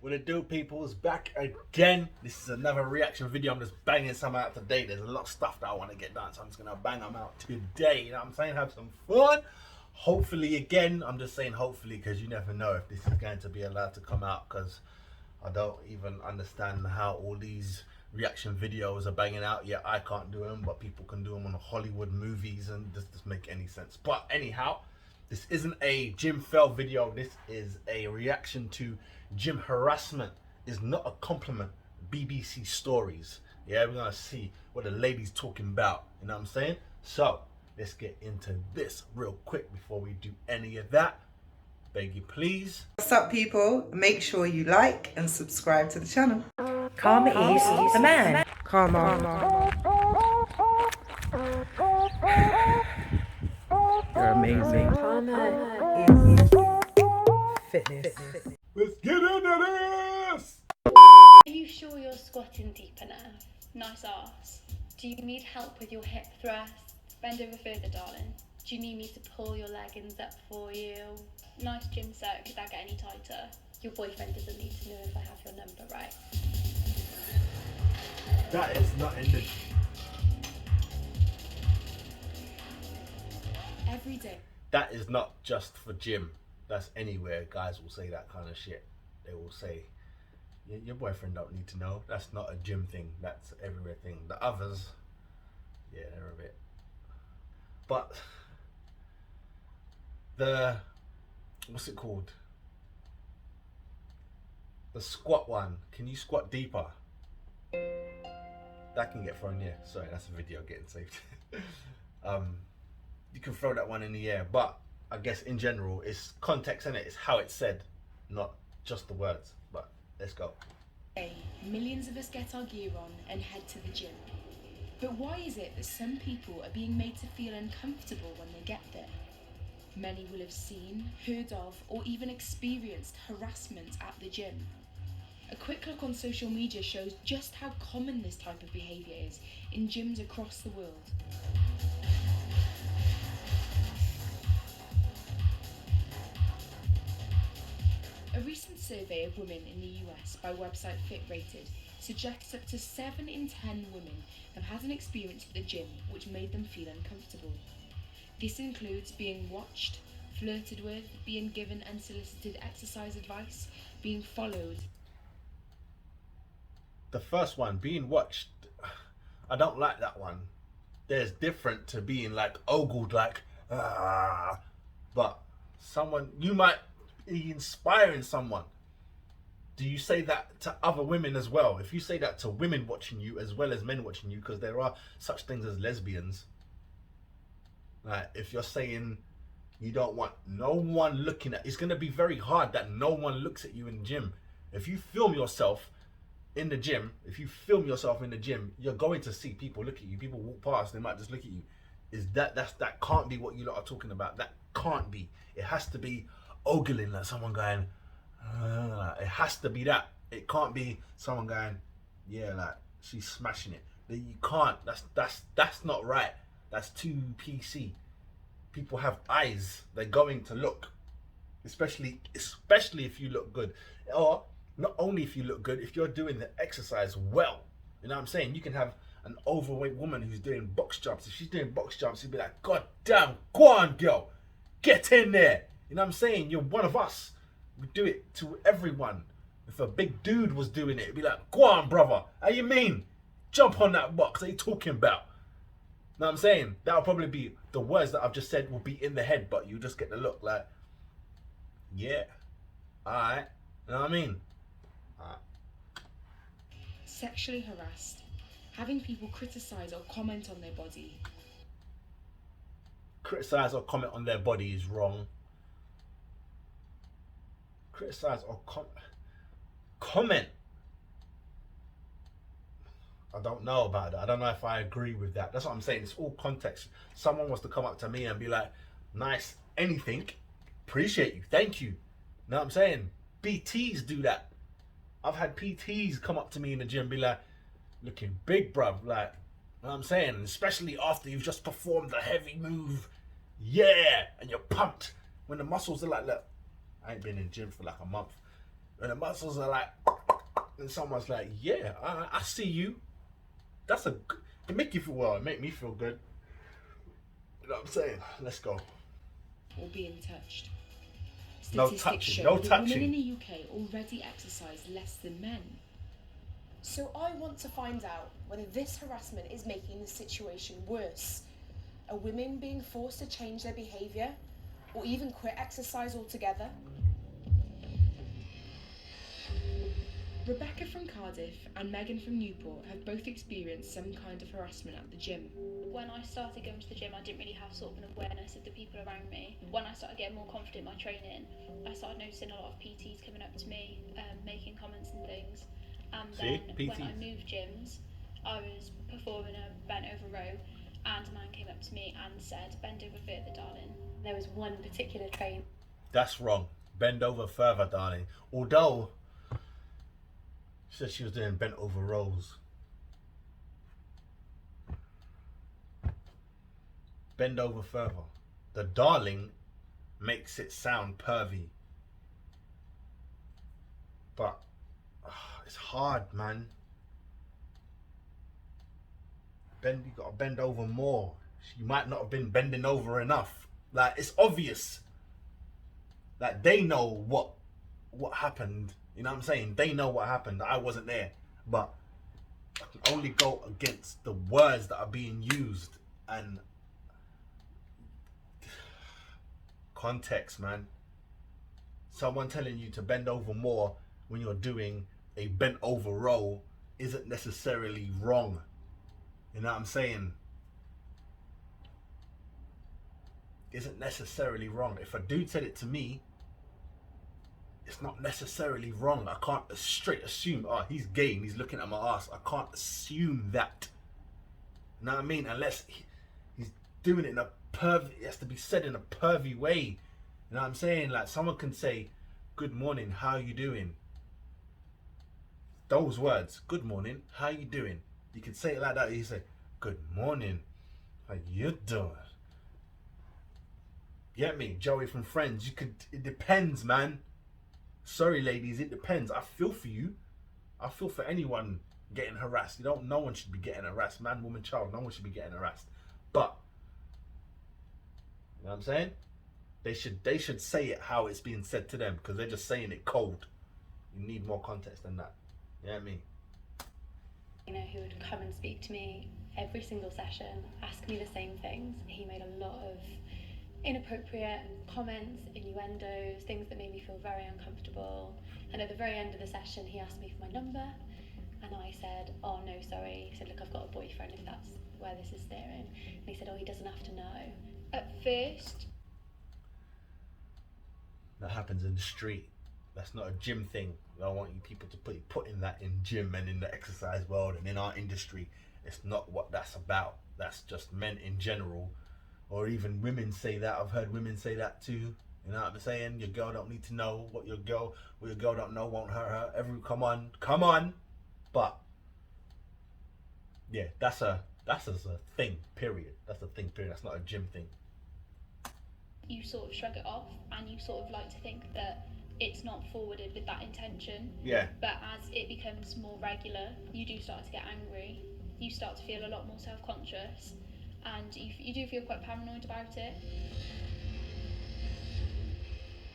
What it do, people? Is back again. This is another reaction video. I'm just banging some out today. There's a lot of stuff that I want to get done, so I'm just gonna bang them out today. You know what I'm saying? Have some fun. Hopefully, again, I'm just saying hopefully because you never know if this is going to be allowed to come out, because I don't even understand how all these reaction videos are banging out. Yeah, I can't do them, but people can do them on Hollywood movies, and this doesn't make any sense. But anyhow, this isn't a gym fail video. This is a reaction to gym harassment is not a compliment. BBC stories. Yeah, we're gonna see what the ladies talking about. You know what I'm saying? So let's get into this real quick before we do any of that. Beg you please. What's up, people? Make sure you like and subscribe to the channel. Karma is the man. Karma. You're amazing. Karma is fitness. Let's get into this. Are you sure you're squatting deep enough? Nice arse. Do you need help with your hip thrusts? Bend over further, darling. Do you need me to pull your leggings up for you? Nice gym set. Could that get any tighter? Your boyfriend doesn't need to know if I have your number, right? That is not in the... Every day. That is not just for gym. That's anywhere. Guys will say that kind of shit. They will say, your boyfriend don't need to know. That's not a gym thing. That's everywhere thing. The others, yeah, they're a bit. But the, what's it called? The squat one. Can you squat deeper? That can get thrown, yeah. Sorry, that's a video getting saved. You can throw that one in the air, but I guess in general, it's context in it. It's how it's said, not just the words. But let's go. Millions of us get our gear on and head to the gym. But why is it that some people are being made to feel uncomfortable when they get there? Many will have seen, heard of, or even experienced harassment at the gym. A quick look on social media shows just how common this type of behaviour is in gyms across the world. A recent survey of women in the US by website FitRated suggests up to 7 in 10 women have had an experience at the gym which made them feel uncomfortable. This includes being watched, flirted with, being given unsolicited exercise advice, being followed. The first one, being watched, I don't like that one. There's different to being like ogled, like, but someone, you might be inspiring someone. Do you say that to other women as well? If you say that to women watching you as well as men watching you, because there are such things as lesbians. Like, if you're saying you don't want no one looking at, it's going to be very hard that no one looks at you in the gym. If you film yourself in the gym, you're going to see people look at you. People walk past, they might just look at you. That can't be what you lot are talking about. That can't be. It has to be ogling, like someone going, it has to be that. It can't be someone going, yeah, like she's smashing it. You can't. That's not right. That's too PC. People have eyes. They're going to look, especially if you look good, or not only if you look good, if you're doing the exercise well. You know what I'm saying? You can have an overweight woman who's doing box jumps. If she's doing box jumps, you'd be like, God damn, go on, girl, get in there. You know what I'm saying? You're one of us. We do it to everyone. If a big dude was doing it, it'd be like, go on, brother. How you mean? Jump on that box. What are you talking about? You know what I'm saying? That'll probably be the words that I've just said will be in the head, but you just get the look like, yeah, all right. You know what I mean? Sexually harassed, having people criticise or comment on their body. Criticise or comment on their body is wrong. Criticize or comment. I don't know about that. I don't know if I agree with that. That's what I'm saying. It's all context. Someone wants to come up to me and be like, nice, anything, appreciate you, thank you. You know what I'm saying? PTs do that. I've had PTs come up to me in the gym and be like, looking big, bruv. Like, you know what I'm saying? Especially after you've just performed a heavy move. Yeah, and you're pumped. When the muscles are like, look, I ain't been in the gym for like a month. and the muscles are like, and someone's like, yeah, I see you. That's it make you feel well. It make me feel good. You know what I'm saying? Let's go. Or being touched. No Statistics touching, show no that touching. women in the UK already exercise less than men. So I want to find out whether this harassment is making the situation worse. Are women being forced to change their behaviour or even quit exercise altogether? Rebecca from Cardiff and Megan from Newport have both experienced some kind of harassment at the gym. When I started going to the gym, I didn't really have sort of an awareness of the people around me. When I started getting more confident in my training, I started noticing a lot of PTs coming up to me, making comments and things. And then when I moved gyms, I was performing a bent over row, and a man came up to me and said, "Bend over further, darling." There was one particular train. That's wrong. Bend over further, darling. Although she said she was doing bent over rows. Bend over further. The darling makes it sound pervy. But it's hard, man. You gotta bend over more. She might not have been bending over enough. Like, it's obvious. Like, they know what happened. You know what I'm saying? They know what happened. I wasn't there. But I can only go against the words that are being used. And context, man. Someone telling you to bend over more when you're doing a bent over row isn't necessarily wrong. You know what I'm saying? Isn't necessarily wrong. If a dude said it to me, it's not necessarily wrong. I can't straight assume, oh, he's gay and he's looking at my ass. I can't assume that. You know what I mean? Unless he's doing it in a pervy, it has to be said in a pervy way. You know what I'm saying? Like, someone can say, "Good morning, how you doing?" Those words, "Good morning, how you doing?" You can say it like that. You say, "Good morning, how you doing?" Get me? Joey from Friends. You could, it depends, man. Sorry, ladies, it depends. I feel for you. I feel for anyone getting harassed. No one should be getting harassed. Man, woman, child, no one should be getting harassed. But, you know what I'm saying? They should say it how it's being said to them, because they're just saying it cold. You need more context than that. You know what I mean? You know, who would come and speak to me every single session, ask me the same things. He made a lot of inappropriate comments, innuendos, things that made me feel very uncomfortable. And at the very end of the session, he asked me for my number, and I said, "Oh no, sorry." He said, "Look, I've got a boyfriend if that's where this is steering." And he said, "Oh, he doesn't have to know." At first, that happens in the street. That's not a gym thing. I don't want you people to be putting that in gym and in the exercise world and in our industry. It's not what that's about. That's just men in general, or even women say that. I've heard women say that too. You know what I'm saying? Your girl don't need to know what your girl don't know won't hurt her. Come on. But yeah, that's a thing. Period. That's a thing. Period. That's not a gym thing. you sort of shrug it off, and you sort of like to think that it's not forwarded with that intention. Yeah. But as it becomes more regular, you do start to get angry. You start to feel a lot more self-conscious, and you do feel quite paranoid about it.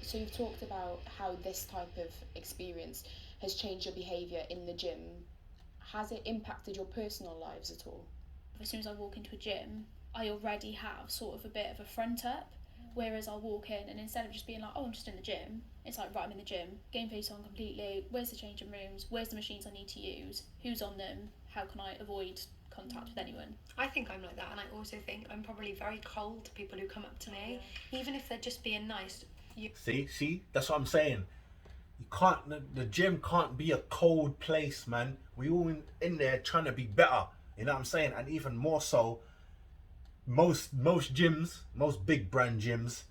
So you've talked about how this type of experience has changed your behaviour in the gym. Has it impacted your personal lives at all? As soon as I walk into a gym, I already have sort of a bit of a front up, whereas I'll walk in and instead of just being like, oh, I'm just in the gym, it's like, right, I'm in the gym, game face on completely, where's the changing rooms, where's the machines I need to use, who's on them, how can I avoid contact with anyone? I think I'm like that, and I also think I'm probably very cold to people who come up to me, even if they're just being nice. See, that's what I'm saying. You can't. The gym can't be a cold place, man. We all in there trying to be better. You know what I'm saying? And even more so, most gyms, most big brand gyms,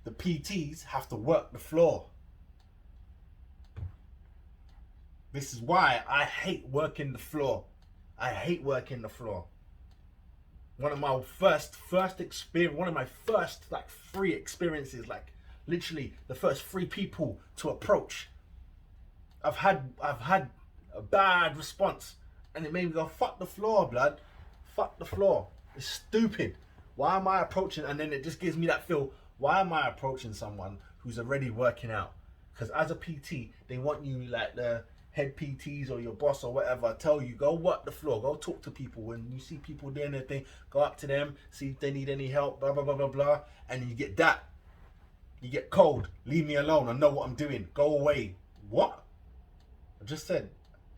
the PTs have to work the floor. This is why I hate working the floor. I hate working the floor. One of my first experience, one of my first like free experiences, like literally the first 3 people to approach I've had a bad response, and it made me go, fuck the floor, blood. Fuck the floor. It's stupid. Why am I approaching? And then it just gives me that feel. Why am I approaching someone who's already working out? Because as a PT, they want you, like the head PTs or your boss or whatever, tell you, go work the floor, go talk to people. When you see people doing their thing, go up to them, see if they need any help, blah, blah, blah, blah, blah. And you get that. You get cold. Leave me alone. I know what I'm doing. Go away. What? I just said,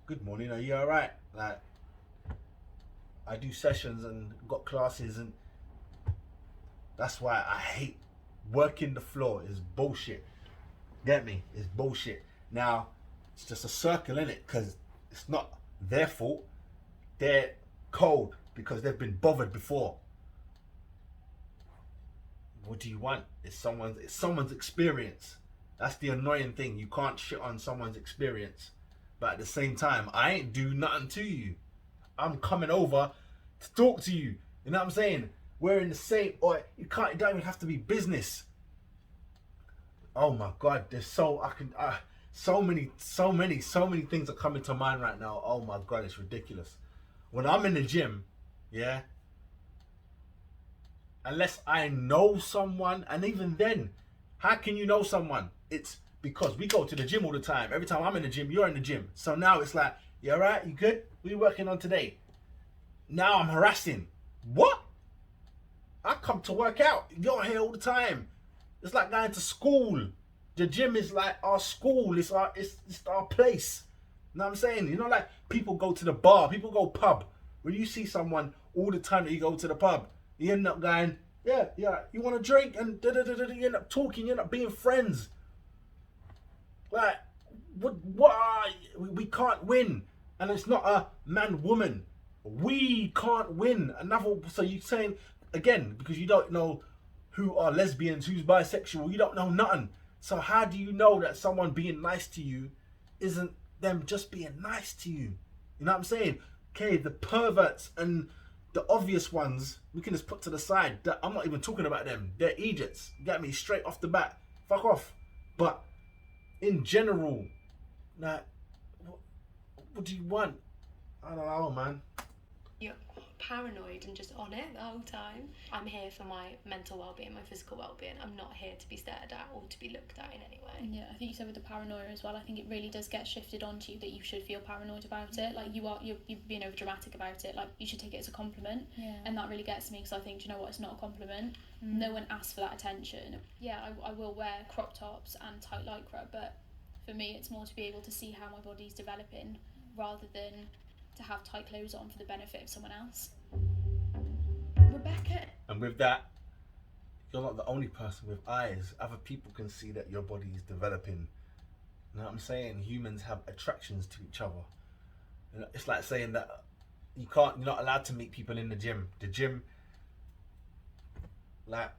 good morning, are you all right? Like, I do sessions and got classes, and that's why I hate working the floor. Is bullshit. Get me? It's bullshit. Now, it's just a circle, innit? Because it's not their fault. They're cold because they've been bothered before. What do you want? It's someone's experience. That's the annoying thing. You can't shit on someone's experience. But at the same time, I ain't do nothing to you. I'm coming over to talk to you. You know what I'm saying? We're in the same, or it don't even have to be business. Oh my God, there's so many things are coming to mind right now. Oh my God, it's ridiculous. When I'm in the gym, yeah, unless I know someone, and even then, how can you know someone? It's because we go to the gym all the time. Every time I'm in the gym, you're in the gym. So now it's like, you all right? You good? What are you working on today? Now I'm harassing. What? I come to work out. You're here all the time. It's like going to school. The gym is like our school. It's our place. You know what I'm saying? You know, like people go to the bar, people go pub. When you see someone all the time that you go to the pub, you end up going, yeah, you want a drink? And you end up talking, you end up being friends. Like, we can't win. And it's not a man-woman. We can't win. So you're saying, again, because you don't know who are lesbians, who's bisexual, you don't know nothing. So how do you know that someone being nice to you isn't them just being nice to you? You know what I'm saying? Okay, the perverts and the obvious ones, we can just put to the side. I'm not even talking about them. They're idiots. Get me? Straight off the bat. Fuck off. But in general, like, what do you want? I don't know, man. You're paranoid and just on it the whole time. I'm here for my mental well-being, my physical well-being. I'm not here to be stared at or to be looked at in any way. Yeah, I think you said with the paranoia as well, I think it really does get shifted onto you that you should feel paranoid about it. Like you're being over dramatic about it. Like you should take it as a compliment. Yeah. And that really gets me because I think, do you know what, it's not a compliment. No one asks for that attention. Yeah, I will wear crop tops and tight lycra, but for me it's more to be able to see how my body's developing rather than to have tight clothes on for the benefit of someone else. Rebecca. And with that, you're not the only person with eyes. Other people can see that your body is developing. You know what I'm saying? Humans have attractions to each other. You know, it's like saying that you're not allowed to meet people in the gym. The gym, like,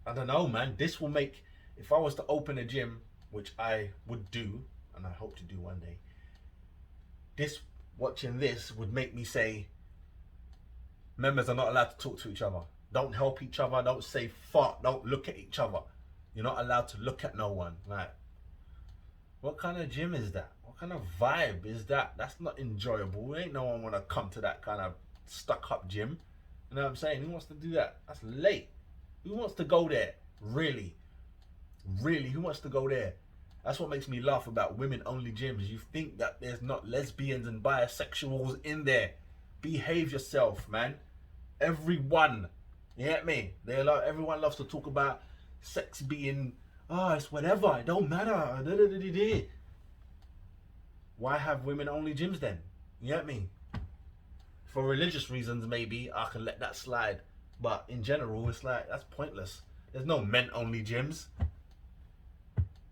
I don't know, man. This will make, if I was to open a gym, which I would do, and I hope to do one day, watching this would make me say, members are not allowed to talk to each other. Don't help each other. Don't say fuck. Don't look at each other. You're not allowed to look at no one. Like, what kind of gym is that? What kind of vibe is that? That's not enjoyable. Ain't no one want to come to that kind of stuck up gym. You know what I'm saying? Who wants to do that? That's late. Who wants to go there? Really? Really? Who wants to go there? That's what makes me laugh about women-only gyms. You think that there's not lesbians and bisexuals in there. Behave yourself, man. Everyone. You get me? Everyone loves to talk about sex being, it's whatever. It don't matter. Why have women-only gyms then? You get me? For religious reasons, maybe I can let that slide. But in general, it's like, that's pointless. There's no men-only gyms.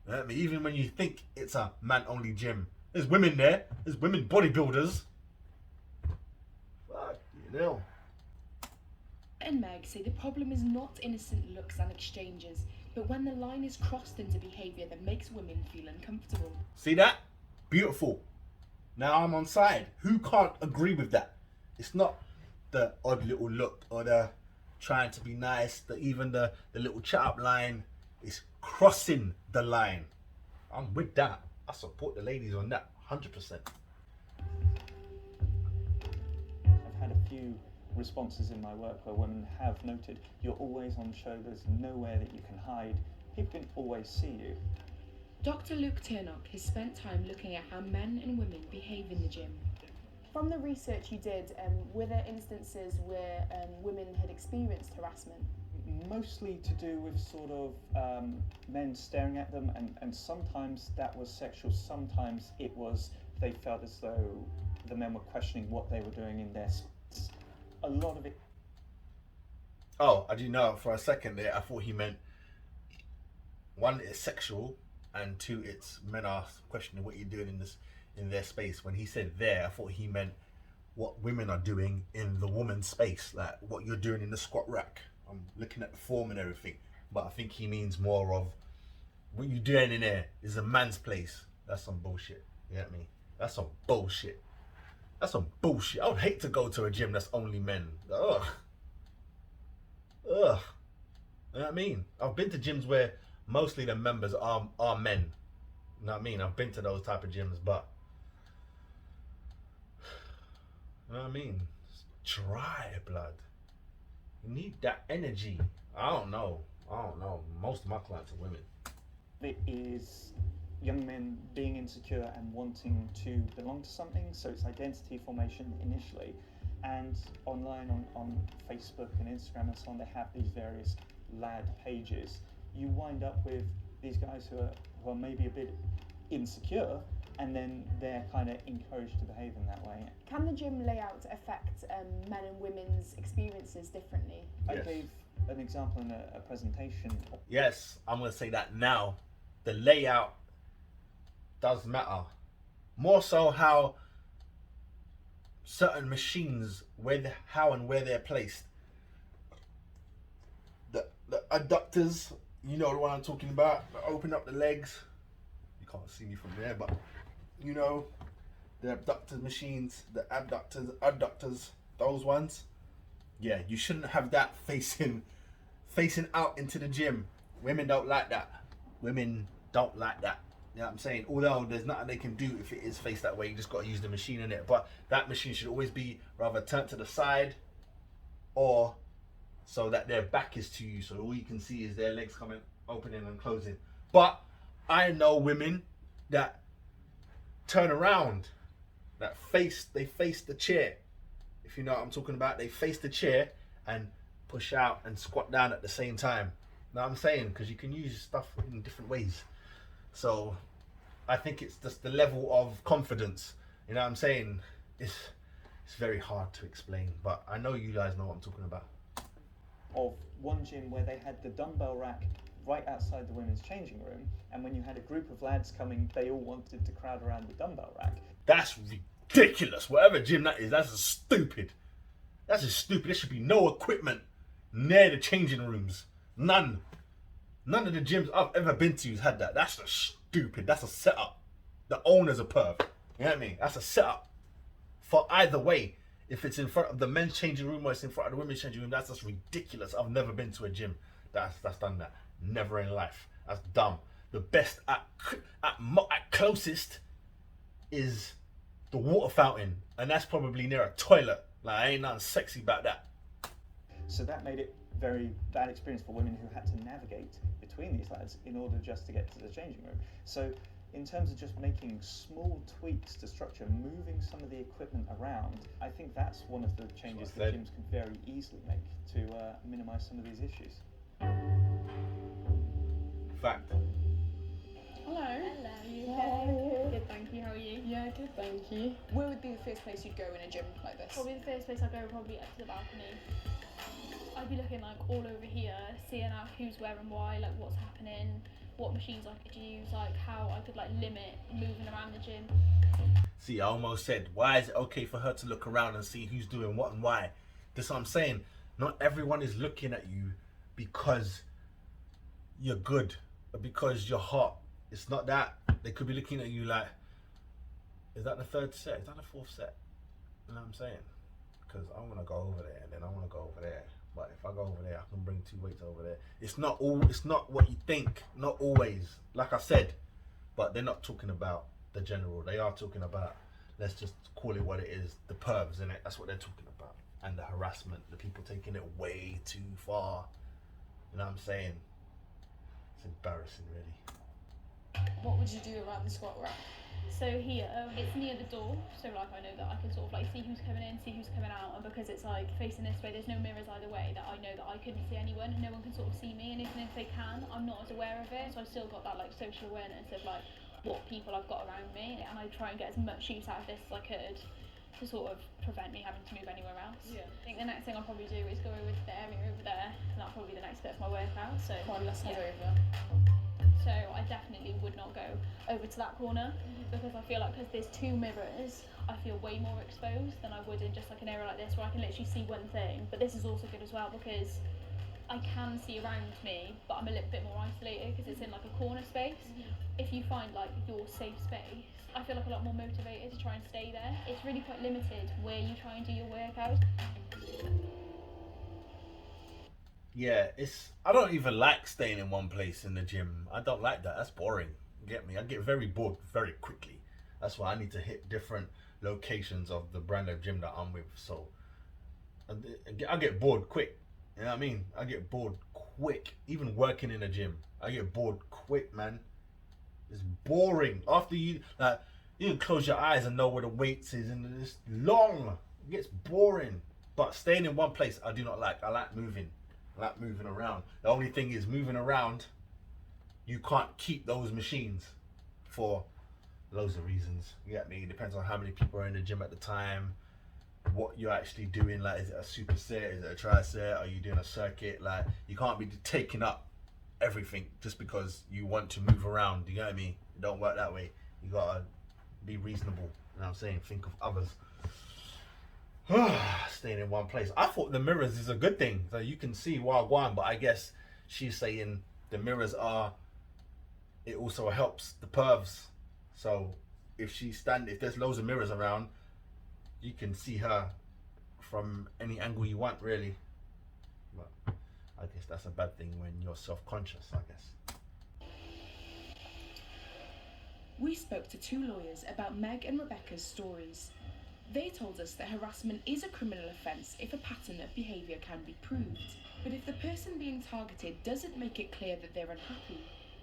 You know what I mean? Even when you think it's a man-only gym, there's women there. There's women bodybuilders. Fuck, you know. And Meg say the problem is not innocent looks and exchanges, but when the line is crossed into behaviour that makes women feel uncomfortable. See that? Beautiful. Now I'm on side. Who can't agree with that? It's not the odd little look or the trying to be nice, even the little chat up line. Is crossing the line. I'm with that. I support the ladies on that 100%. I've had a few responses in my work where women have noted you're always on show, there's nowhere that you can hide, people can always see you. Dr. Luke Turnock has spent time looking at how men and women behave in the gym. From the research you did, were there instances where women had experienced harassment? Mostly to do with sort of men staring at them, and sometimes that was sexual, sometimes it was they felt as though the men were questioning what they were doing in their space. A lot of it. Oh, I do know for a second there, I thought he meant one, it's sexual, and two, it's men are questioning what you're doing in their space. When he said there, I thought he meant what women are doing in the woman's space, like what you're doing in the squat rack. I'm looking at the form and everything, but I think he means more of what you're doing in there is a man's place. That's some bullshit. You get me? That's some bullshit. That's some bullshit. I would hate to go to a gym that's only men. Ugh. You know what I mean? I've been to gyms where mostly the members are men. You know what I mean? I've been to those type of gyms, but you know what I mean? It's dry blood. You need that energy. I don't know. Most of my clients are women. It is young men being insecure and wanting to belong to something, so it's identity formation initially. And online on Facebook and Instagram and so on, they have these various lad pages. You wind up with these guys who are maybe a bit insecure, and then they're kind of encouraged to behave in that way. Can the gym layout affect men and women's experiences differently? Yes. I gave an example in a presentation. Yes, I'm going to say that now. The layout does matter. More so how certain machines, how and where they're placed. The adductors, you know the one I'm talking about, that open up the legs. You can't see me from there, but you know, the abductor machines, the adductors, those ones. Yeah, you shouldn't have that facing out into the gym. Women don't like that. Women don't like that. You know what I'm saying? Although there's nothing they can do if it is faced that way, you just got to use the machine in it. But that machine should always be rather turned to the side, or so that their back is to you, so all you can see is their legs coming, opening and closing. But I know women that turn around, that they face the chair. If you know what I'm talking about, they face the chair and push out and squat down at the same time. Know what I'm saying? Because you can use stuff in different ways. So I think it's just the level of confidence. You know what I'm saying? It's very hard to explain, but I know you guys know what I'm talking about. Of one gym where they had the dumbbell rack right outside the women's changing room, and when you had a group of lads coming, they all wanted to crowd around the dumbbell rack. That's ridiculous. Whatever gym that is, that's just stupid. That's just stupid. There should be no equipment near the changing rooms. None of the gyms I've ever been to has had that. That's just stupid. That's a setup. The owner's a perv. You know what I mean? That's a setup. For either way, if it's in front of the men's changing room or it's in front of the women's changing room, that's just ridiculous. I've never been to a gym that's done that. Never in life. That's dumb. The best at closest is the water fountain, and that's probably near a toilet. Like, ain't nothing sexy about that. So that made it very bad experience for women who had to navigate between these lads in order just to get to the changing room. So in terms of just making small tweaks to structure, moving some of the equipment around, I think that's one of the changes that gyms can very easily make to minimise some of these issues. Fact. Hello. Hello. You okay? Good, thank you. How are you? Yeah, good, thank you. Where would be the first place you'd go in a gym like this? Probably the first place I'd go would probably up to the balcony. I'd be looking like all over here, seeing out who's where and why, like what's happening, what machines I could use, like how I could like limit moving around the gym. See, I almost said, why is it okay for her to look around and see who's doing what and why? That's what I'm saying. Not everyone is looking at you because you're good or because you're hot. It's not that. They could be looking at you like, is that the third set? Is that the fourth set? You know what I'm saying? Because I want to go over there and then I want to go over there. But if I go over there, I can bring 2 weights over there. It's not what you think. Not always. Like I said, but they're not talking about the general. They are talking about, let's just call it what it is, the pervs, innit? That's what they're talking about. And the harassment, the people taking it way too far. You know what I'm saying? It's embarrassing, really. What would you do around the squat rack? So here, it's near the door, so like I know that I can sort of like see who's coming in, see who's coming out, and because it's like facing this way, there's no mirrors either way, that I know that I couldn't see anyone, and no one can sort of see me, and even if they can, I'm not as aware of it, so I've still got that like social awareness of like what people I've got around me, and I try and get as much use out of this as I could to sort of prevent me having to move anywhere else. Yeah. I think the next thing I'll probably do is go over to the area over there, and that'll probably be the next bit of my workout. So Let's head over. So I definitely would not go over to that corner, because I feel like because there's two mirrors, I feel way more exposed than I would in just like an area like this where I can literally see one thing. But this is also good as well because I can see around me, but I'm a little bit more isolated because it's in like a corner space. If you find like your safe space, I feel like a lot more motivated to try and stay there. It's really quite limited where you try and do your workout. Yeah, I don't even like staying in one place in the gym. I don't like that. That's boring. You get me? I get very bored very quickly. That's why I need to hit different locations of the brand of gym that I'm with. So I get bored quick. You know what I mean? I get bored quick. Even working in a gym, I get bored quick, man. It's boring. After you can close your eyes and know where the weights is, and it's long. It gets boring. But staying in one place, I do not like. I like moving. I like moving around. The only thing is, moving around, you can't keep those machines for loads of reasons. You get me? It depends on how many people are in the gym at the time, what you're actually doing. Like, is it a superset? Is it a tri-set? Are you doing a circuit? Like, you can't be taking up everything just because you want to move around. You get me? It don't work that way. You gotta be reasonable. You know what I'm saying? Think of others. Staying in one place. I thought the mirrors is a good thing, so you can see Wagwan, but I guess she's saying the mirrors it also helps the pervs. So if there's loads of mirrors around, you can see her from any angle you want, really. But I guess that's a bad thing when you're self-conscious, I guess. We spoke to two lawyers about Meg and Rebecca's stories. They told us that harassment is a criminal offence if a pattern of behaviour can be proved. But if the person being targeted doesn't make it clear that they're unhappy,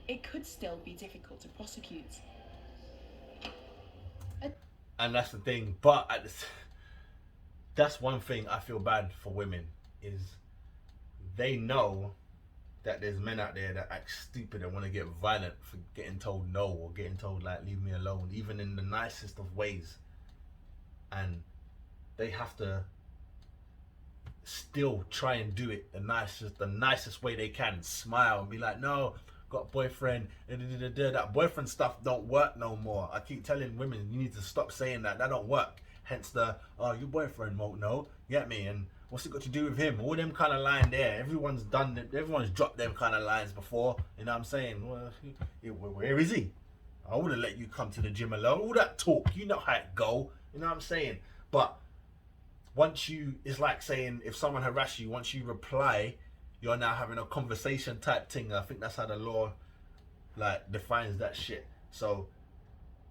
it could still be difficult to prosecute. And that's the thing. But that's one thing I feel bad for women, is they know that there's men out there that act stupid and want to get violent for getting told no, or getting told like, leave me alone, even in the nicest of ways. And they have to still try and do it the nicest way they can. Smile and be like, no, got a boyfriend. That boyfriend stuff don't work no more. I keep telling women, you need to stop saying that. That don't work. Hence the, oh, your boyfriend won't know. Get me? And what's it got to do with him? All them kind of line there. Everyone's dropped them kind of lines before. You know what I'm saying? Well, where is he? I would have let you come to the gym alone. All that talk, you know how it go. You know what I'm saying? But it's like saying, if someone harass you, once you reply, you're now having a conversation type thing. I think that's how the law like defines that shit. So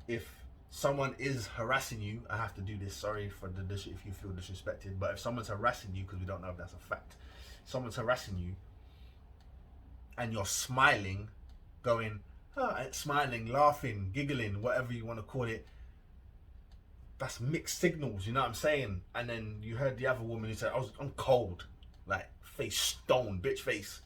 if someone is harassing you, I have to do this, sorry for if you feel disrespected, but if someone's harassing you, because we don't know if that's a fact, someone's harassing you and you're smiling, going, smiling, laughing, giggling, whatever you want to call it, that's mixed signals, you know what I'm saying? And then you heard the other woman who said, I'm cold, like face stone, bitch face.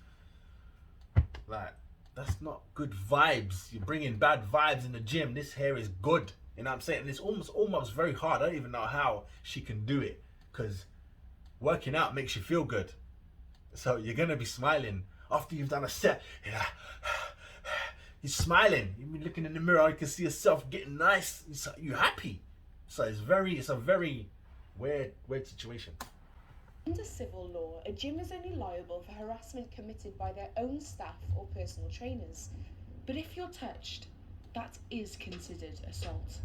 Like, that's not good vibes. You're bringing bad vibes in the gym. This hair is good, you know what I'm saying? And it's almost very hard. I don't even know how she can do it, because working out makes you feel good. So you're gonna be smiling after you've done a set. You're smiling. You've been looking in the mirror. You can see yourself getting nice. You're happy. So it's a very weird situation. Under civil law, a gym is only liable for harassment committed by their own staff or personal trainers. But if you're touched, that is considered assault.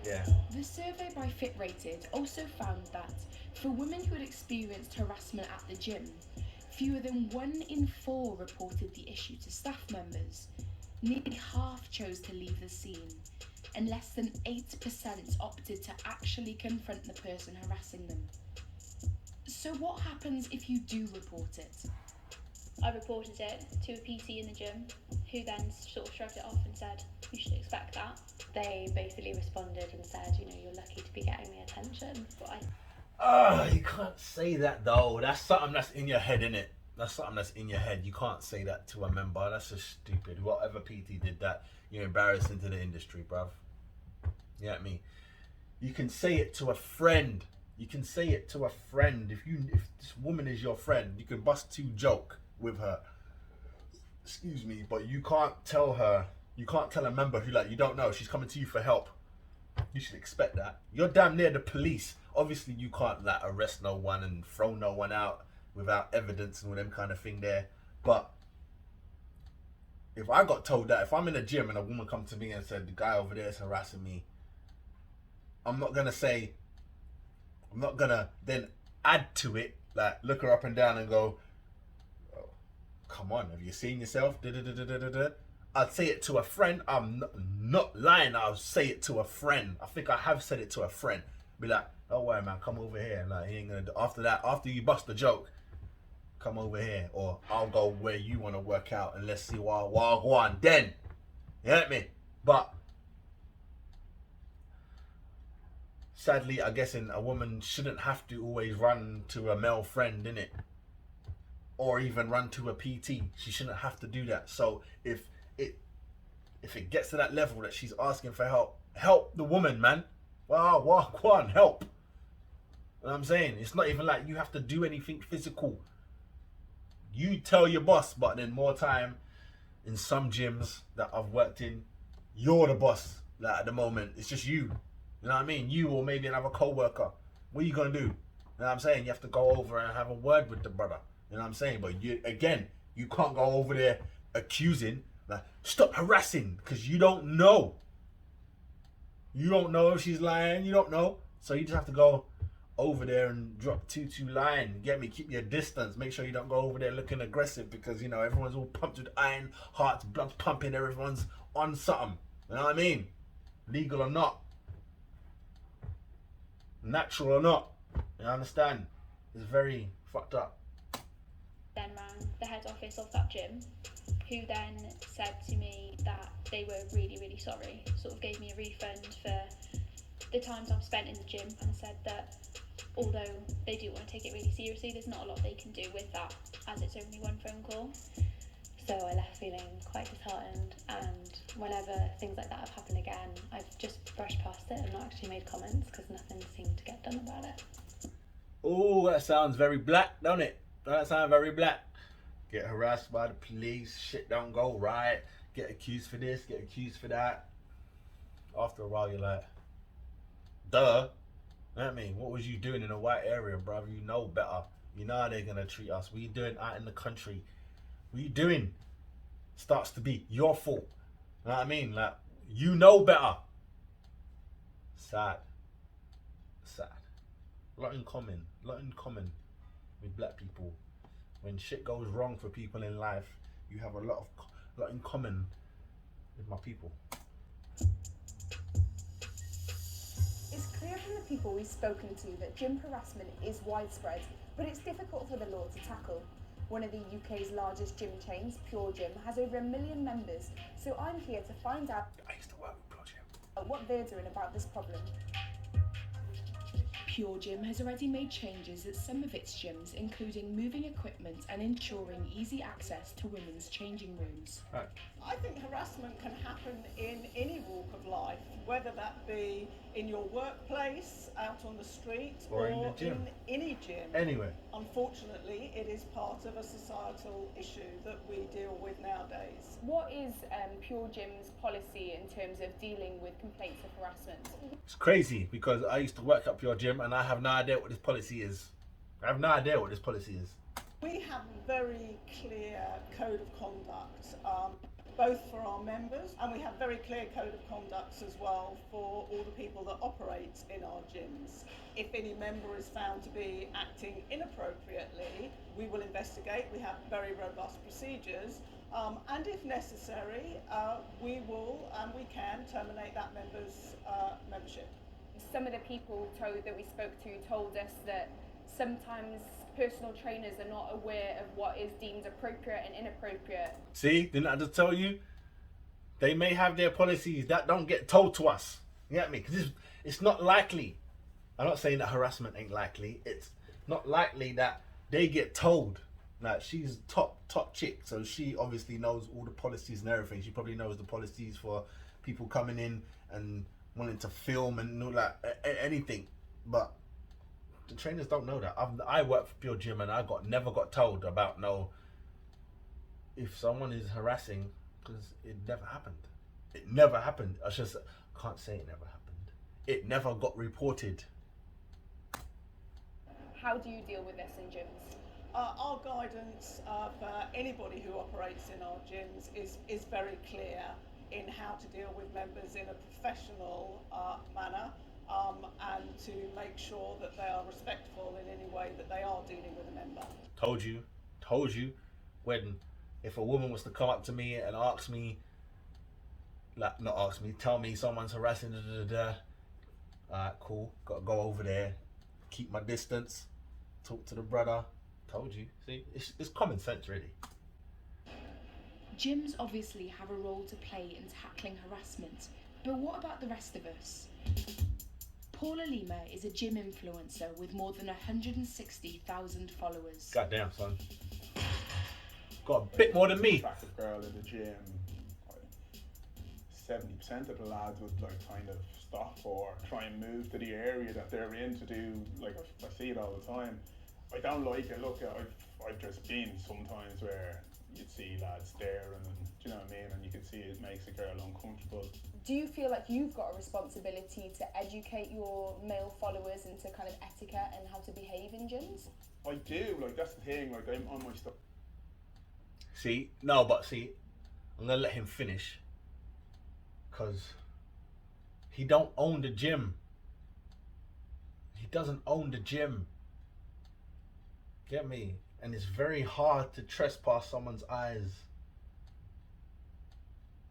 Yeah. The survey by Fit Rated also found that for women who had experienced harassment at the gym, fewer than 1 in 4 reported the issue to staff members. Nearly half chose to leave the scene, and less than 8% opted to actually confront the person harassing them. So what happens if you do report it? I reported it to a PT in the gym, who then sort of shrugged it off and said, you should expect that. They basically responded and said, you know, you're lucky to be getting the attention. But You can't say that though. That's something that's in your head, innit? That's something that's in your head. You can't say that to a member. That's just stupid. Whatever PT did that, you're embarrassing to the industry, bruv. You get me? You can say it to a friend. You can say it to a friend. If this woman is your friend, you can bust two joke with her. Excuse me, but you can't tell her. You can't tell a member who, like, you don't know, she's coming to you for help. You should expect that. You're damn near the police. Obviously, you can't, like, arrest no one and throw no one out without evidence and all them kind of thing there. But if I got told that, if I'm in a gym and a woman come to me and said, the guy over there is harassing me, I'm not gonna then add to it, like look her up and down and go, oh, come on, have you seen yourself? I'd say it to a friend. I'm not lying. I'll say it to a friend. I think I have said it to a friend. Be like, don't worry, man, come over here. Like, he ain't gonna do. After that, after you bust the joke, come over here, or I'll go where you want to work out, and let's see what I'll go on then. You get me? But sadly, I guess a woman shouldn't have to always run to a male friend, innit? Or even run to a PT. She shouldn't have to do that. So if it gets to that level that she's asking for help the woman, man. Well, go on, help. You know what I'm saying? It's not even like you have to do anything physical. You tell your boss, but then more time in some gyms that I've worked in, you're the boss. Like, at the moment, it's just you. You know what I mean? You or maybe another co-worker. What are you going to do? You know what I'm saying? You have to go over and have a word with the brother. You know what I'm saying? But you can't go over there accusing. Like, stop harassing, because you don't know. You don't know if she's lying. You don't know. So you just have to go over there and drop 2-2 line. Get me? Keep your distance. Make sure you don't go over there looking aggressive, because, you know, everyone's all pumped with iron, hearts, blood's pumping, everyone's on something. You know what I mean? Legal or not. Natural or not. You understand? It's very fucked up. Then rang the head office of that gym, who then said to me that they were really, really sorry, sort of gave me a refund for the times I've spent in the gym, and said that although they do want to take it really seriously, there's not a lot they can do with that, as it's only one phone call. So I left feeling quite disheartened, and whenever things like that have happened again, I've just brushed past it and not actually made comments, because nothing seemed to get done about it. Oh, that sounds very black, don't it? That sounds very black. Get harassed by the police, shit don't go right, get accused for this, get accused for that. After a while, you're like, duh. You know what I mean? What was you doing in a white area, bruv? You know better. You know how they're gonna treat us. What you doing out in the country? What you doing? Starts to be your fault. You know what I mean? Like, you know better. Sad. A lot in common with black people. When shit goes wrong for people in life, you have a lot in common with my people. It's clear from the people we've spoken to that gym harassment is widespread, but it's difficult for the law to tackle. One of the UK's largest gym chains, Pure Gym, has over 1 million members, so I'm here to find out I used to work with Pure Gym. what they're doing about this problem. Pure Gym has already made changes at some of its gyms, including moving equipment and ensuring easy access to women's changing rooms. Right. I think harassment can happen in any walk of life, whether that be in your workplace, out on the street, or in the gym. In any gym. Anyway. Unfortunately, it is part of a societal issue that we deal with nowadays. What is Pure Gym's policy in terms of dealing with complaints of harassment? It's crazy, because I used to work at Pure Gym and I have no idea what this policy is. We have a very clear code of conduct, both for our members, and we have very clear code of conduct as well for all the people that operate in our gyms. If any member is found to be acting inappropriately, we will investigate. We have very robust procedures, And if necessary, we will and we can terminate that member's membership. Some of the people that we spoke to told us that sometimes personal trainers are not aware of what is deemed appropriate and inappropriate. See, didn't I just tell you? They may have their policies that don't get told to us. You get me? Because it's not likely. I'm not saying that harassment ain't likely. It's not likely that they get told. Like, she's top chick, so she obviously knows all the policies and everything. She probably knows the policies for people coming in and wanting to film and all that, anything. But the trainers don't know that. I work for Pure Gym and I never got told about if someone is harassing, because it never happened. It never happened. I can't say it never happened. It never got reported. How do you deal with this in gyms? Our guidance for anybody who operates in our gyms is very clear in how to deal with members in a professional manner, and to make sure that they are respectful in any way that they are dealing with a member. Told you. If a woman was to come up to me and ask me, like, not ask me, tell me someone's harassing, alright, cool, gotta go over there, keep my distance, talk to the brother. Told you. See, it's common sense, really. Gyms obviously have a role to play in tackling harassment, but what about the rest of us? Paula Lima is a gym influencer with more than 160,000 followers. Goddamn, son. Got a bit more than me. Attractive girl in the gym. 70% of the lads would kind of stop or try and move to the area that they're in to do. I see it all the time. I don't like it. Look, I've just been sometimes where you'd see lads staring, and do you know what I mean? And you can see it makes a girl uncomfortable. Do you feel like you've got a responsibility to educate your male followers into kind of etiquette and how to behave in gyms? I do. That's the thing. I'm on my stuff. See, I'm gonna let him finish, because he don't own the gym. He doesn't own the gym. Get me? And it's very hard to trespass someone's eyes.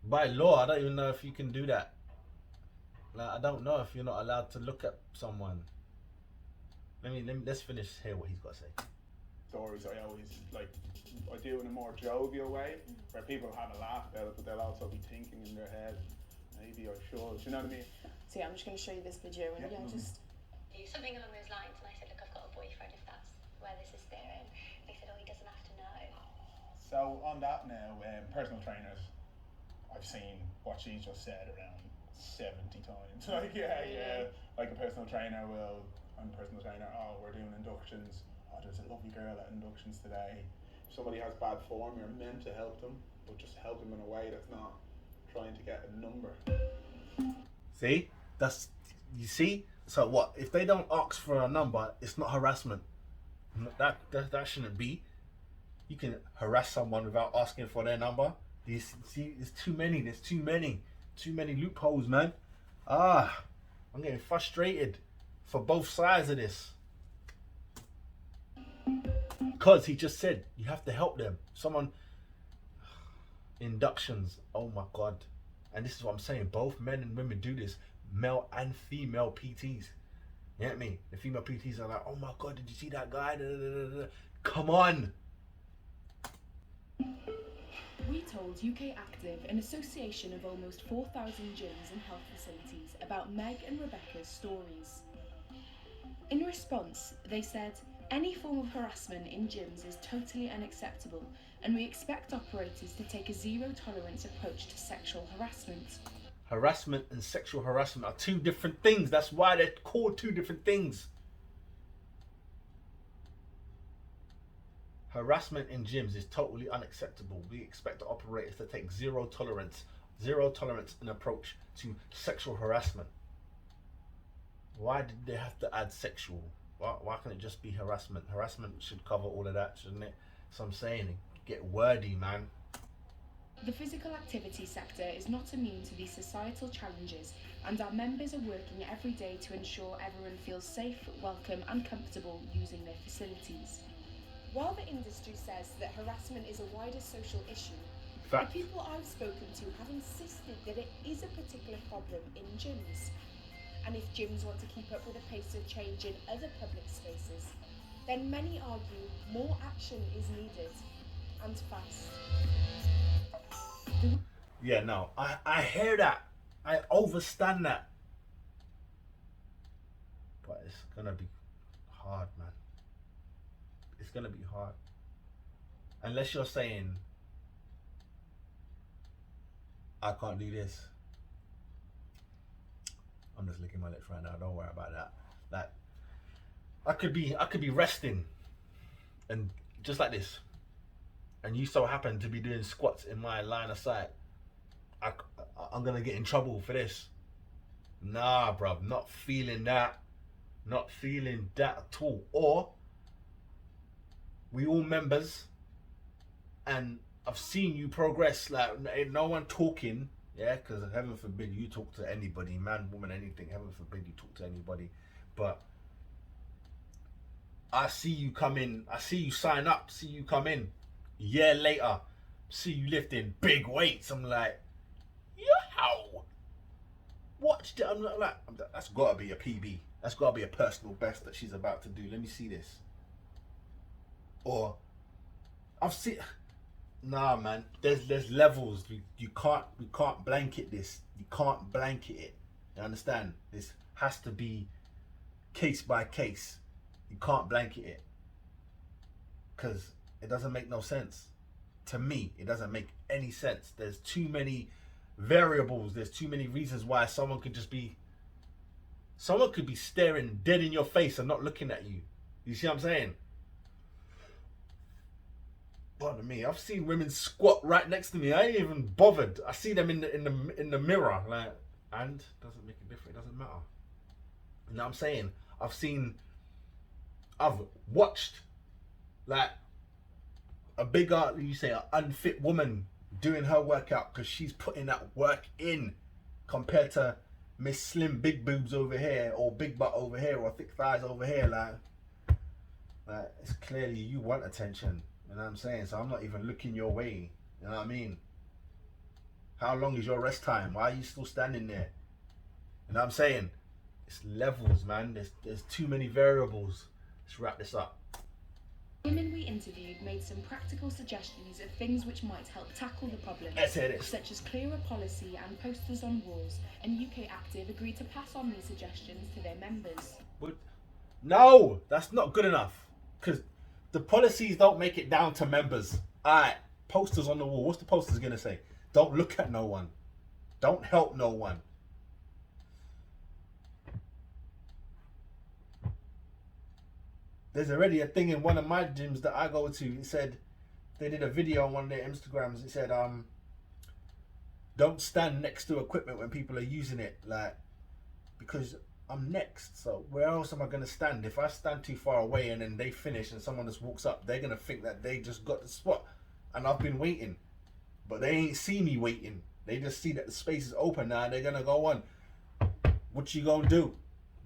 By law, I don't even know if you can do that. I don't know if you're not allowed to look at someone. Let's finish hear what he's got to say. Stories I always I do in a more jovial way, where people have a laugh about it, but they'll also be thinking in their head, maybe I should. Do you know what I mean? So yeah, I'm just going to show you this video and just something along those lines. And I said, look, I've got a boyfriend, if that's where this is steering. They said, oh, he doesn't have to know. So on that now, personal trainers, I've seen what she just said around 70 times. Like a personal trainer I'm a personal trainer, oh, we're doing inductions. Oh, there's a lovely girl at inductions today. If somebody has bad form, you're meant to help them, but just help them in a way that's not trying to get a number. See? You see? So what? If they don't ask for a number, it's not harassment. That shouldn't be. You can harass someone without asking for their number. There's too many. There's too many loopholes, man. I'm getting frustrated for both sides of this. Because he just said you have to help them. Inductions. Oh my God. And this is what I'm saying. Both men and women do this. Male and female PTs. You get me? The female PTs are like, oh my God, did you see that guy? Come on. We told UK Active, an association of almost 4,000 gyms and health facilities, about Meg and Rebecca's stories. In response, they said, any form of harassment in gyms is totally unacceptable, and we expect operators to take a zero-tolerance approach to sexual harassment. Harassment and sexual harassment are two different things. That's why they're called two different things. Harassment in gyms is totally unacceptable. We expect the operators to take zero tolerance in approach to sexual harassment. Why did they have to add sexual? Why can't it just be harassment? Harassment should cover all of that, shouldn't it? So I'm saying, get wordy, man. The physical activity sector is not immune to these societal challenges, and our members are working every day to ensure everyone feels safe, welcome and comfortable using their facilities. While the industry says that harassment is a wider social issue, The Fact. people I've spoken to have insisted that it is a particular problem in gyms. And if gyms want to keep up with the pace of change in other public spaces, then many argue more action is needed, and fast. Yeah, no, I hear that. I understand that. But it's gonna be hard, man. It's gonna be hard. Unless you're saying, I can't do this. I'm just licking my lips right now, don't worry about that. Like, I could be resting and just like this, and you so happen to be doing squats in my line of sight. I'm gonna get in trouble for this. Nah, bruv, not feeling that. Not feeling that at all. Or we all members, and I've seen you progress. Like, ain't no one talking, yeah, because heaven forbid you talk to anybody, man, woman, anything. Heaven forbid you talk to anybody. But I see you come in, I see you sign up, see you come in. A year later, see you lifting big weights. I'm like, yo, watched it. I'm like, that's gotta be a PB. That's gotta be a personal best that she's about to do. Let me see this. Or I've seen. Nah, man. There's levels. We can't blanket this. You can't blanket it. You understand? This has to be case by case. You can't blanket it, because it doesn't make no sense. To me, it doesn't make any sense. There's too many variables. There's too many reasons why someone could be staring dead in your face and not looking at you. You see what I'm saying? Pardon me. I've seen women squat right next to me. I ain't even bothered. I see them in the mirror, like, and doesn't make a difference. It doesn't matter. You know what I'm saying? I've watched, like, a bigger, you say, an unfit woman doing her workout because she's putting that work in, compared to Miss Slim big boobs over here, or big butt over here, or thick thighs over here. Like it's clearly you want attention. You know what I'm saying? So I'm not even looking your way. You know what I mean? How long is your rest time? Why are you still standing there? You know what I'm saying? It's levels, man. There's too many variables. Let's wrap this up. Women we interviewed made some practical suggestions of things which might help tackle the problem, Let's hear this. such as clearer policy and posters on walls, and UK Active agreed to pass on these suggestions to their members. But no, that's not good enough, because the policies don't make it down to members. Alright, posters on the wall. What's the posters gonna say? Don't look at no one. Don't help no one. There's already a thing in one of my gyms that I go to. It said, they did a video on one of their Instagrams. It said, don't stand next to equipment when people are using it, like, because I'm next. So where else am I gonna stand? If I stand too far away and then they finish and someone just walks up, they're gonna think that they just got the spot and I've been waiting, but they ain't see me waiting. They just see that the space is open now and they're gonna go on. What you gonna do?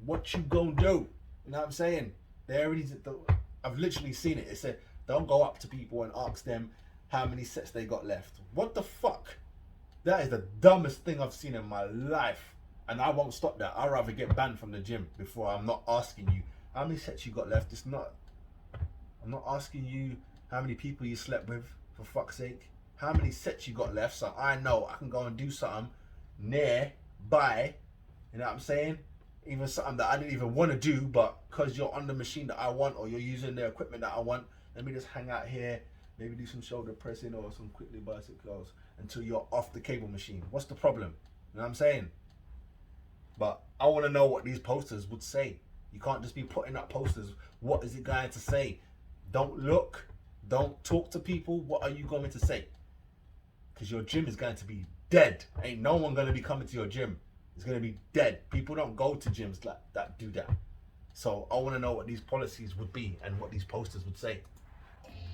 What you gonna do? You know what I'm saying? They already, I've literally seen it. It said, don't go up to people and ask them how many sets they got left. What the fuck? That is the dumbest thing I've seen in my life. And I won't stop that. I'd rather get banned from the gym before I'm not asking you how many sets you got left. I'm not asking you how many people you slept with, for fuck's sake. How many sets you got left, so I know I can go and do something nearby. You know what I'm saying? Even something that I didn't even want to do, but because you're on the machine that I want, or you're using the equipment that I want, let me just hang out here, maybe do some shoulder pressing or some quickly bicep curls until you're off the cable machine. What's the problem? You know what I'm saying? But I want to know what these posters would say. You can't just be putting up posters. What is it going to say? Don't look. Don't talk to people. What are you going to say? Because your gym is going to be dead. Ain't no one going to be coming to your gym. It's going to be dead. People don't go to gyms like that, do that. So I want to know what these policies would be and what these posters would say.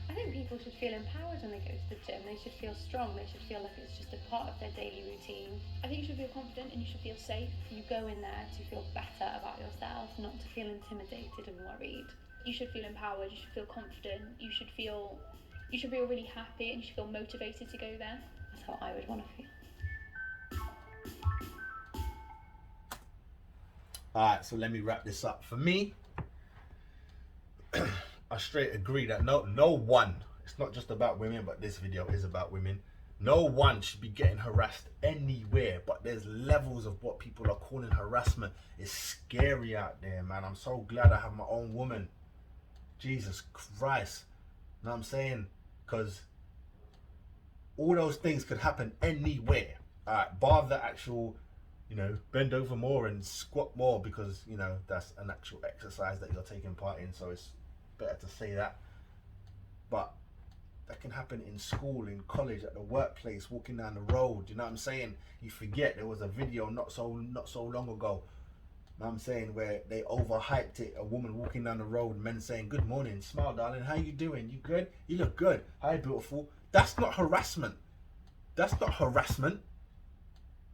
I think people should feel empowered when they go to the gym. They should feel strong. They should feel like it's just a part of their daily routine. I think you should feel confident and you should feel safe. You go in there to feel better about yourself, not to feel intimidated and worried. You should feel empowered, you should feel confident, you should feel You should feel really happy and you should feel motivated to go there. That's how I would want to feel. Alright, so let me wrap this up. For me, I straight agree that no one, it's not just about women, but this video is about women. No one should be getting harassed anywhere, but there's levels of what people are calling harassment. It's scary out there, man. I'm so glad I have my own woman. Jesus Christ. You know what I'm saying? Because all those things could happen anywhere. Alright, bar the actual, you know, bend over more and squat more, because, you know, that's an actual exercise that you're taking part in, so it's better to say that. But that can happen in school, in college, at the workplace, walking down the road. You know what I'm saying? You forget there was a video not so long ago, you know what I'm saying, where they overhyped it. A woman walking down the road, men saying, "Good morning, smile darling, how you doing? You good? You look good. Hi beautiful." That's not harassment. That's not harassment.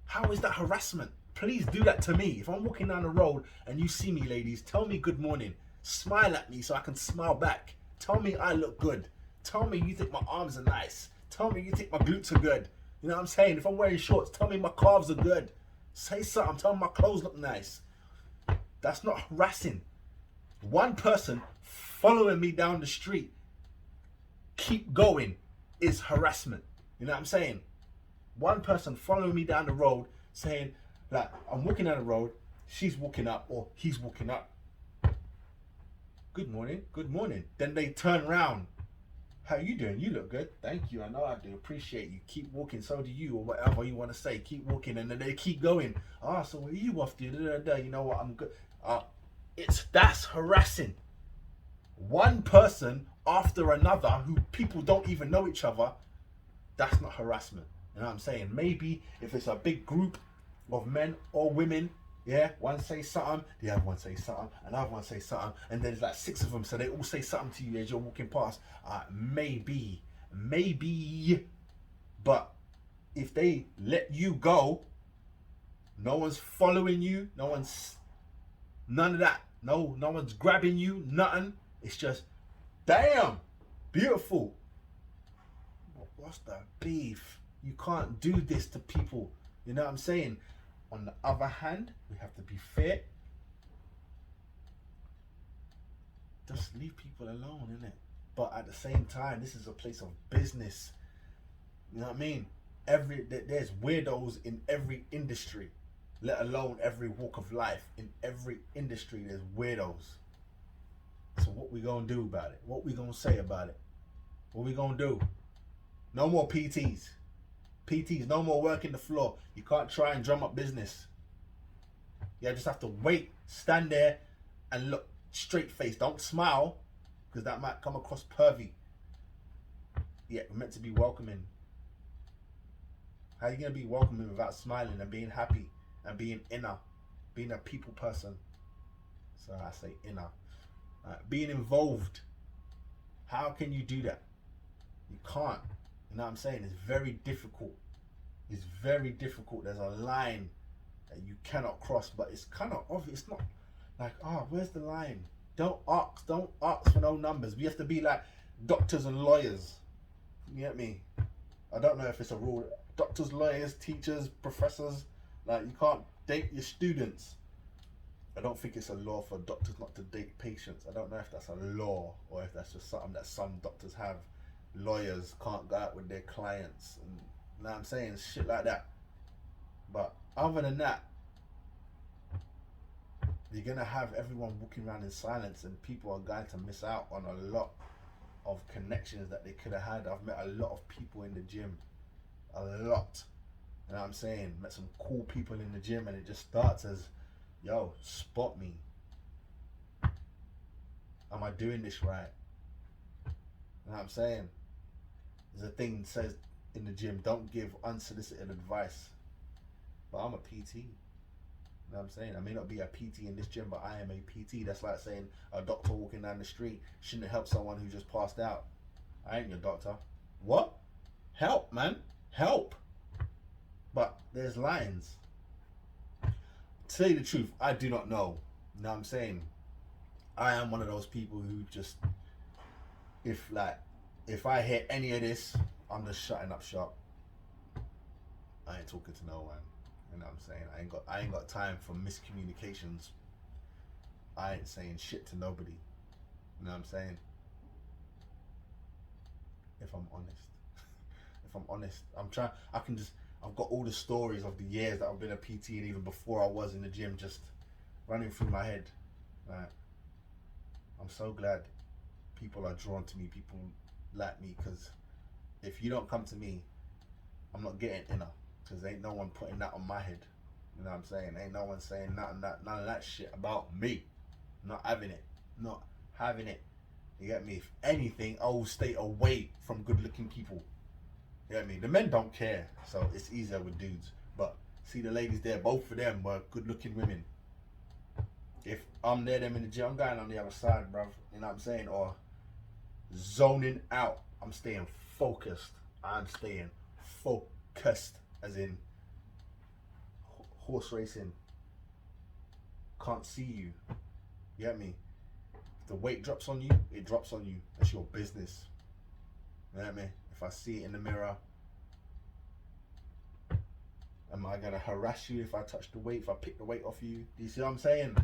How is that harassment? Please do that to me. If I'm walking down the road and you see me, ladies, tell me good morning. Smile at me so I can smile back. Tell me I look good. Tell me you think my arms are nice. Tell me you think my glutes are good. You know what I'm saying? If I'm wearing shorts, tell me my calves are good. Say something. Tell me my clothes look nice. That's not harassing. One person following me down the street, keep going, is harassment. You know what I'm saying? One person following me down the road saying, like, I'm walking down the road, she's walking up, or he's walking up. Good morning, good morning. Then they turn around. How you doing? You look good. Thank you. I know I do. Appreciate you. Keep walking. So do you, or whatever you want to say. Keep walking. And then they keep going. Ah, so where you off to? You know what? I'm good. That's harassing. One person after another who people don't even know each other. That's not harassment. You know what I'm saying? Maybe if it's a big group of men or women, yeah, one say something, the other one say something, another one say something, and there's like 6 of them, so they all say something to you as you're walking past. Maybe, but if they let you go, no one's following you, none of that. No one's grabbing you, nothing. It's just, damn, beautiful. What's the beef? You can't do this to people. You know what I'm saying? On the other hand, we have to be fair. Just leave people alone, innit? But at the same time, this is a place of business. You know what I mean? There's weirdos in every industry, let alone every walk of life. In every industry, there's weirdos. So what we gonna do about it? What we gonna say about it? What we gonna do? No more PTs. No more working the floor. You can't try and drum up business. You just have to wait, stand there and look straight face. Don't smile, because that might come across pervy. Yeah, we're meant to be welcoming. How are you going to be welcoming without smiling and being happy and being inner, being a people person? So I say inner. Being involved. How can you do that? You can't. You know what I'm saying? It's very difficult. It's very difficult. There's a line that you cannot cross, but it's kind of obvious. It's not like, oh, where's the line? Don't ask for no numbers. We have to be like doctors and lawyers. You get me? I don't know if it's a rule. Doctors, lawyers, teachers, professors, like, you can't date your students. I don't think it's a law for doctors not to date patients. I don't know if that's a law or if that's just something that some doctors have. Lawyers can't go out with their clients, and you know what I'm saying, shit like that. But other than that, you're gonna have everyone walking around in silence, and people are going to miss out on a lot of connections that they could have had. I've met a lot of people in the gym, a lot. You know what I'm saying? Met some cool people in the gym, and it just starts as, yo, spot me. Am I doing this right? You know what I'm saying? There's a thing that says in the gym, don't give unsolicited advice. But I'm a PT. You know what I'm saying? I may not be a PT in this gym, but I am a PT. That's like saying a doctor walking down the street shouldn't help someone who just passed out. I ain't your doctor. What? Help, man. Help. But there's lines. To tell you the truth, I do not know. You know what I'm saying? I am one of those people who just, if like if I hear any of this, I'm just shutting up shop. I ain't talking to no one. You know what I'm saying? I ain't got time for miscommunications. I ain't saying shit to nobody. You know what I'm saying? If I'm honest. I've got all the stories of the years that I've been a PT and even before I was in the gym just running through my head. Right? I'm so glad people are drawn to me, people like me, because if you don't come to me, I'm not getting inner, because ain't no one putting that on my head. You know what I'm saying? Ain't no one saying none of that shit about me. Not having it. Not having it. You get me? If anything, I will stay away from good looking people. You get me? The men don't care, so it's easier with dudes. But see the ladies there, both of them were good looking women. If I'm near them in the gym, I'm going on the other side, bruv. You know what I'm saying? Or zoning out. I'm staying focused. I'm staying focused, as in horse racing. Can't see you. You get me? If the weight drops on you, it drops on you. That's your business. You get me? If I see it in the mirror, am I gonna harass you if I touch the weight, if I pick the weight off you? Do you see what I'm saying?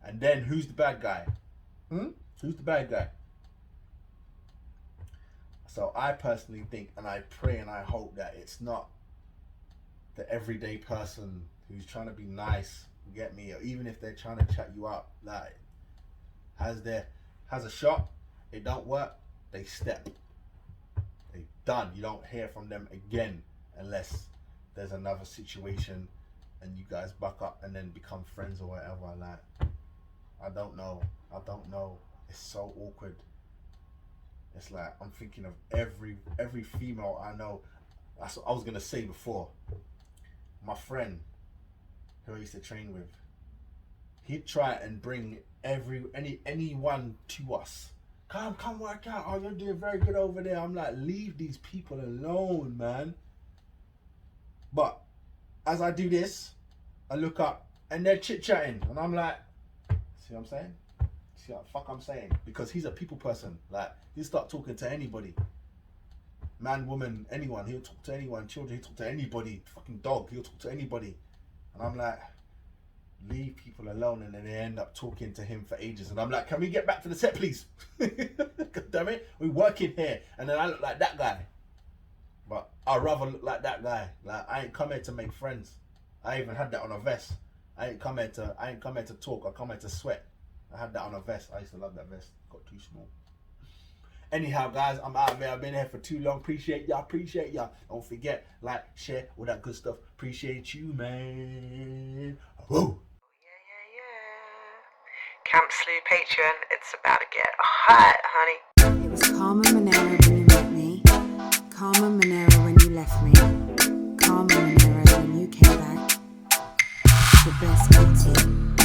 And then who's the bad guy? Who's the bad guy? So I personally think, and I pray and I hope that it's not the everyday person who's trying to be nice, you get me? Or even if they're trying to chat you up, like has a shot, it don't work, they step. They done. You don't hear from them again unless there's another situation and you guys buck up and then become friends or whatever. Like, I don't know. It's so awkward. It's like I'm thinking of every female I know. That's what I was gonna say before. My friend who I used to train with, he'd try and bring anyone to us. Come work out. Oh, you're doing very good over there. I'm like, leave these people alone, man. But as I do this, I look up and they're chit-chatting and I'm like, see what I'm saying? See what the fuck I'm saying? Because he's a people person. Like, he'll start talking to anybody. Man, woman, anyone. He'll talk to anyone. Children, he'll talk to anybody. Fucking dog, he'll talk to anybody. And I'm like, leave people alone. And then they end up talking to him for ages. And I'm like, can we get back to the set, please? God damn it. We're working here. And then I look like that guy. But I'd rather look like that guy. Like, I ain't come here to make friends. I even had that on a vest. I ain't come here to talk. I come here to sweat. I had that on a vest. I used to love that vest. Got too small. Anyhow, guys, I'm out of here. I've been here for too long. Appreciate y'all. Don't forget, like, share, all that good stuff. Appreciate you, man. Woo. Campslew Patreon, it's about to get hot, honey. It was Carmen Monero when you met me, Carmen Monero when you left me, Carmen Monero when you came back. The best beauty.